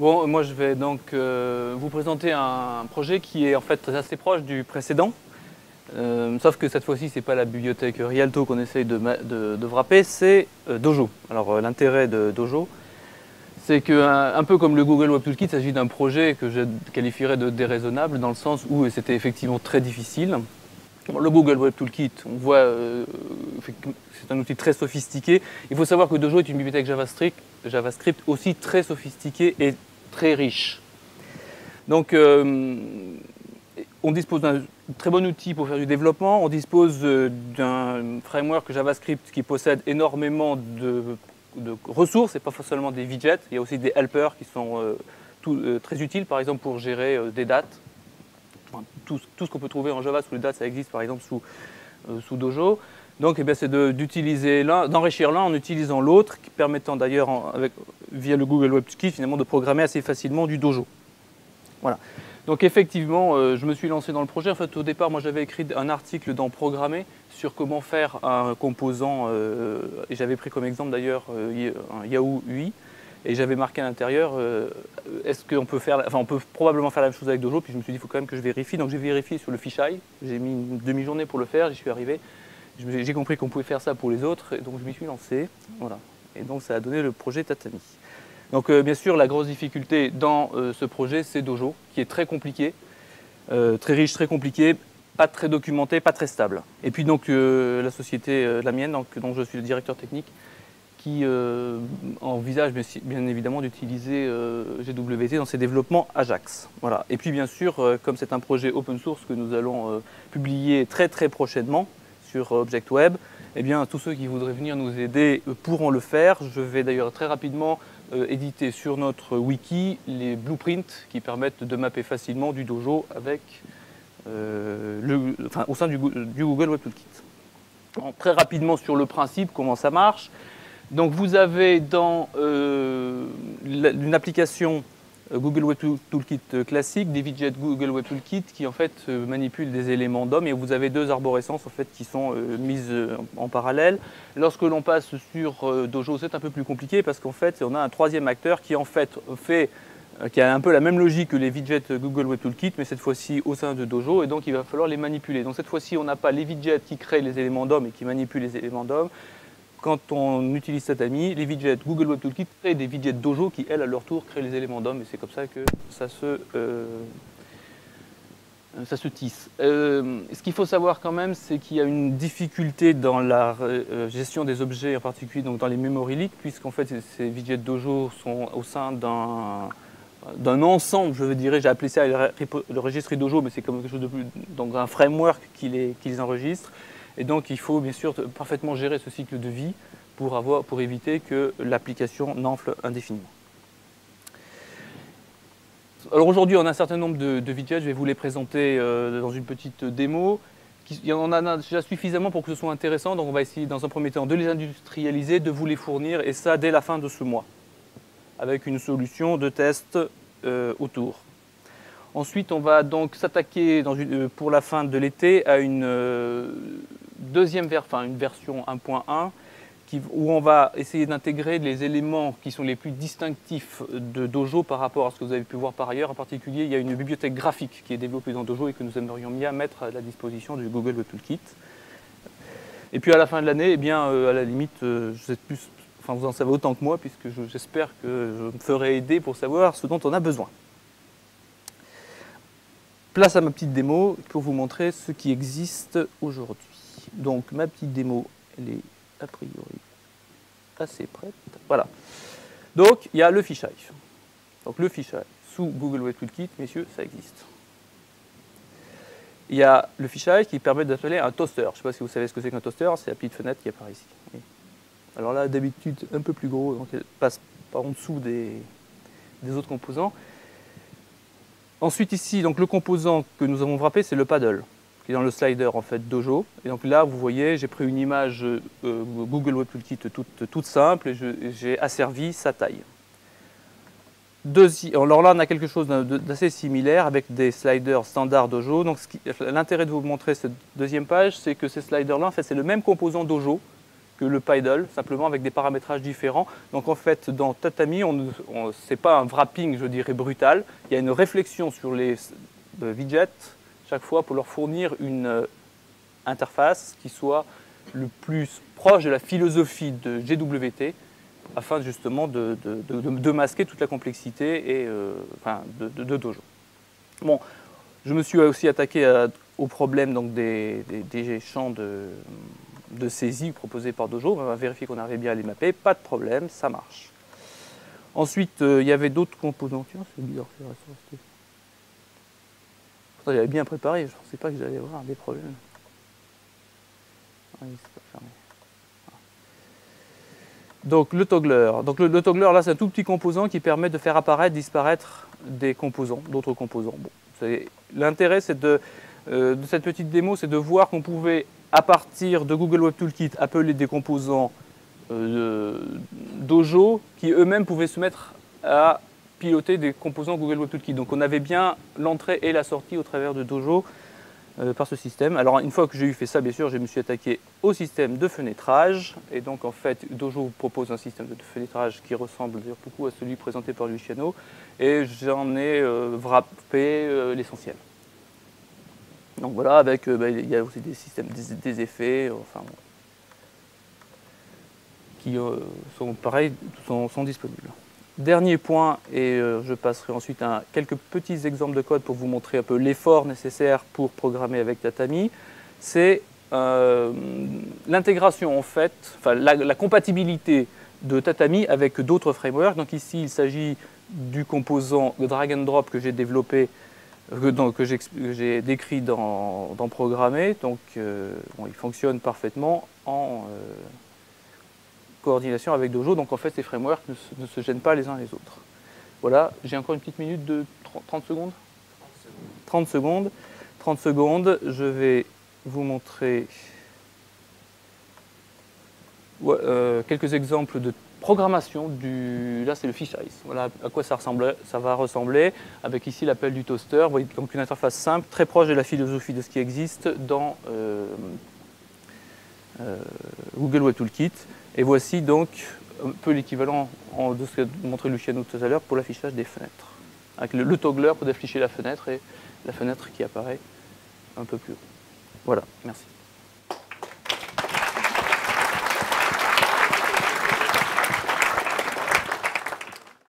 Bon, moi je vais donc vous présenter un projet qui est en fait assez proche du précédent, sauf que cette fois-ci c'est pas la bibliothèque Rialto qu'on essaye de wrapper, c'est Dojo. Alors l'intérêt de Dojo, c'est qu'un peu comme le Google Web Toolkit, il s'agit d'un projet que je qualifierais de déraisonnable dans le sens où c'était effectivement très difficile. Bon, le Google Web Toolkit, on voit c'est un outil très sophistiqué. Il faut savoir que Dojo est une bibliothèque JavaScript aussi très sophistiquée et très riche. Donc on dispose d'un très bon outil pour faire du développement, on dispose d'un framework JavaScript qui possède énormément de ressources, et pas seulement des widgets, il y a aussi des helpers qui sont très utiles, par exemple pour gérer des dates. Enfin, tout ce qu'on peut trouver en Java sous les dates, ça existe par exemple sous Dojo. Donc eh c'est d'utiliser d'enrichir l'un en utilisant l'autre, permettant d'ailleurs via le Google Web Toolkit finalement de programmer assez facilement du Dojo. Voilà. Donc effectivement, je me suis lancé dans le projet. En fait, au départ, moi j'avais écrit un article dans Programmer sur comment faire un composant, et j'avais pris comme exemple d'ailleurs un Yahoo UI, et j'avais marqué à l'intérieur, est-ce qu'on peut faire, enfin on peut probablement faire la même chose avec Dojo, puis je me suis dit, il faut quand même que je vérifie. Donc j'ai vérifié sur le fisheye, j'ai mis une demi-journée pour le faire, j'y suis arrivé. J'ai compris qu'on pouvait faire ça pour les autres, et donc je m'y suis lancé. Voilà. Et donc ça a donné le projet Tatami. Donc bien sûr, la grosse difficulté dans ce projet, c'est Dojo, qui est très compliqué, très riche, très compliqué, pas très documenté, pas très stable. Et puis donc la société, la mienne, dont je suis le directeur technique, qui envisage bien évidemment d'utiliser GWT dans ses développements Ajax. Voilà. Et puis bien sûr, comme c'est un projet open source que nous allons publier très prochainement sur Object Web, eh bien tous ceux qui voudraient venir nous aider pourront le faire. Je vais d'ailleurs très rapidement éditer sur notre wiki les blueprints qui permettent de mapper facilement du Dojo avec, au sein du Google Web Toolkit. Donc, très rapidement sur le principe, comment ça marche. Donc vous avez dans une application Google Web Toolkit classique, des widgets Google Web Toolkit qui en fait manipulent des éléments DOM, et vous avez deux arborescences en fait qui sont mises en parallèle. Lorsque l'on passe sur Dojo, c'est un peu plus compliqué parce qu'en fait on a un troisième acteur qui en fait qui a un peu la même logique que les widgets Google Web Toolkit, mais cette fois-ci au sein de Dojo, et donc il va falloir les manipuler. Donc cette fois-ci on n'a pas les widgets qui créent les éléments DOM et qui manipulent les éléments DOM. Quand on utilise Tatami, les widgets Google Web Toolkit créent des widgets Dojo qui, elles, à leur tour, créent les éléments DOM, et c'est comme ça que ça se tisse. Ce qu'il faut savoir quand même, c'est qu'il y a une difficulté dans la gestion des objets, en particulier donc dans les memory leaks, puisqu'en fait ces widgets Dojo sont au sein d'un ensemble, je dirais, j'ai appelé ça le registre Dojo, mais c'est comme quelque chose de plus, donc un framework qui les enregistre. Et donc il faut bien sûr parfaitement gérer ce cycle de vie pour éviter que l'application n'enfle indéfiniment. Alors aujourd'hui on a un certain nombre de widgets, je vais vous les présenter dans une petite démo. Il y en a déjà suffisamment pour que ce soit intéressant, donc on va essayer dans un premier temps de les industrialiser, de vous les fournir, et ça dès la fin de ce mois, avec une solution de test autour. Ensuite, on va donc s'attaquer pour la fin de l'été à une une version 1.1 où on va essayer d'intégrer les éléments qui sont les plus distinctifs de Dojo par rapport à ce que vous avez pu voir par ailleurs. En particulier, il y a une bibliothèque graphique qui est développée dans Dojo et que nous aimerions bien mettre à la disposition du Google Web Toolkit. Et puis à la fin de l'année, eh bien, à la limite, vous en savez autant que moi, puisque j'espère que je me ferai aider pour savoir ce dont on a besoin. Place à ma petite démo pour vous montrer ce qui existe aujourd'hui. Donc ma petite démo, elle est a priori assez prête. Voilà. Donc il y a le fisheye. Donc le fisheye sous Google Web Toolkit, messieurs, ça existe. Il y a le fisheye qui permet d'appeler un toaster. Je ne sais pas si vous savez ce que c'est qu'un toaster, c'est la petite fenêtre qui apparaît ici. Alors là, d'habitude, un peu plus gros, donc elle passe par en dessous des autres composants. Ensuite ici, donc le composant que nous avons wrappé, c'est le paddle, qui est dans le slider en fait Dojo. Et donc là, vous voyez, j'ai pris une image Google Web Toolkit toute simple et j'ai asservi sa taille. Alors là, on a quelque chose d'assez similaire avec des sliders standards Dojo. Donc l'intérêt de vous montrer cette deuxième page, c'est que ces sliders-là, en fait, c'est le même composant Dojo que le Pydle, simplement avec des paramétrages différents. Donc en fait, dans Tatami, ce n'est pas un wrapping, je dirais, brutal. Il y a une réflexion sur les widgets chaque fois pour leur fournir une interface qui soit le plus proche de la philosophie de GWT, afin justement de masquer toute la complexité et, de Dojo. Bon, je me suis aussi attaqué au problème donc, des champs de saisie proposés par Dojo. On va vérifier qu'on arrive bien à les mapper. Pas de problème, ça marche. Ensuite, il y avait d'autres composants. Tiens, c'est bizarre, c'est resté. Pourtant, j'avais bien préparé, je ne pensais pas que j'allais avoir des problèmes. Ah oui, c'est pas fermé. Donc le toggler. Donc le toggler, là, c'est un tout petit composant qui permet de faire apparaître, disparaître des composants, d'autres composants. Bon, l'intérêt de cette petite démo, c'est de voir qu'on pouvait, à partir de Google Web Toolkit, appeler des composants Dojo qui eux-mêmes pouvaient se mettre à piloter des composants Google Web Toolkit. Donc on avait bien l'entrée et la sortie au travers de Dojo par ce système. Alors une fois que j'ai eu fait ça, bien sûr, je me suis attaqué au système de fenêtrage. Et donc en fait, Dojo propose un système de fenêtrage qui ressemble d'ailleurs beaucoup à celui présenté par Luciano. Et j'en ai wrappé l'essentiel. Donc voilà, avec il y a aussi des systèmes, des effets, enfin bon, qui sont pareils, sont disponibles. Dernier point, et je passerai ensuite à quelques petits exemples de code pour vous montrer un peu l'effort nécessaire pour programmer avec Tatami, c'est l'intégration en fait, enfin la compatibilité de Tatami avec d'autres frameworks. Donc ici, il s'agit du composant de drag and drop que j'ai développé, que j'ai décrit dans Programmer. Donc bon, il fonctionne parfaitement en coordination avec Dojo, donc en fait ces frameworks ne se gênent pas les uns les autres. Voilà, j'ai encore une petite minute de 30 secondes. 30 secondes. 30 secondes, je vais vous montrer quelques exemples de programmation là c'est le fish ice. Voilà à quoi ça va ressembler, avec ici l'appel du toaster. Vous voyez, donc une interface simple, très proche de la philosophie de ce qui existe dans Google Web Toolkit. Et voici donc un peu l'équivalent de ce qu'a montré Luciano tout à l'heure pour l'affichage des fenêtres. Avec le toggler pour afficher la fenêtre et la fenêtre qui apparaît un peu plus haut. Voilà, merci.